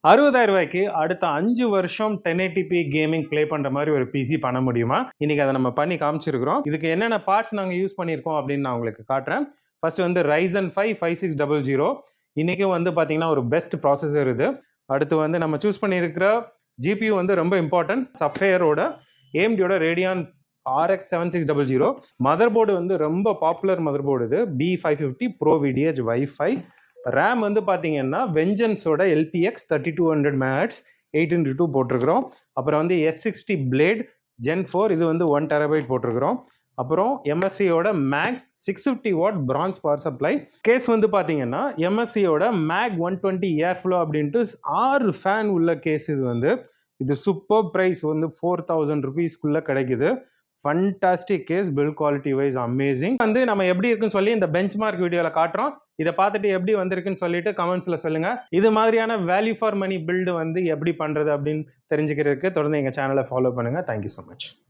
60,000 ரூபாய்க்கு அடுத்த 5 வருஷம் 1080p கேமிங் ப்ளே பண்ற மாதிரி ஒரு பிசி பண்ண முடியுமா? இன்னைக்கு அதை நம்ம பண்ணி காமிச்சிருக்கிறோம். இதுக்கு என்னென்ன பார்ட்ஸ் நாங்க யூஸ் பண்ணியிருக்கோம் அப்படின்னு நான் உங்களுக்கு காட்டுறேன். ஃபர்ஸ்ட் வந்து Ryzen 5 5600. இன்னைக்கு வந்து பாத்தீங்கன்னா ஒரு பெஸ்ட் ப்ராசஸர் இது. அடுத்து வந்து நம்ம சூஸ் பண்ணியிருக்கிற ஜிபியூ வந்து ரொம்ப இம்பார்ட்டன்ட். சஃபையரோட AMDயோட Radeon RX 7600. மதர் போர்டு வந்து ரொம்ப பாப்புலர் மதர் போர்டு இது. B550 Pro VDH Wi-Fi. RAM வந்து பார்த்தீங்கன்னா வெஞ்சன்ஸோட LPX 3200 MHz 8x2 போட்டிருக்கிறோம். அப்புறம் வந்து S60 Blade Gen 4 இது வந்து 1 TB போட்டிருக்கிறோம். அப்புறம் MSIயோட MAG 650 watt bronze power supply. Case வந்து பார்த்தீங்கன்னா MSIயோட MAG 120 ஏர்ஃப்ளோ அப்படின்ட்டு 6 ஃபேன் உள்ள கேஸ் இது வந்து. இது சூப்பர் ப்ரைஸ் வந்து 4000 rupeesக்குள்ள கிடைக்குது. Fantastic case, build quality wise amazing. வந்து நம்ம எப்படி இருக்குன்னு சொல்லி இந்த பெஞ்ச் மார்க் வீடியோவில் காட்டுறோம். இதை பார்த்துட்டு எப்படி வந்திருக்குன்னு சொல்லிட்டு கமெண்ட்ஸில் சொல்லுங்க. இது மாதிரியான வேல்யூ ஃபார் மணி பில்டு வந்து எப்படி பண்ணுறது அப்படின்னு தெரிஞ்சுக்கிறதுக்கு தொடர்ந்து எங்கள் சேனலை ஃபாலோ பண்ணுங்க. Thank you so much.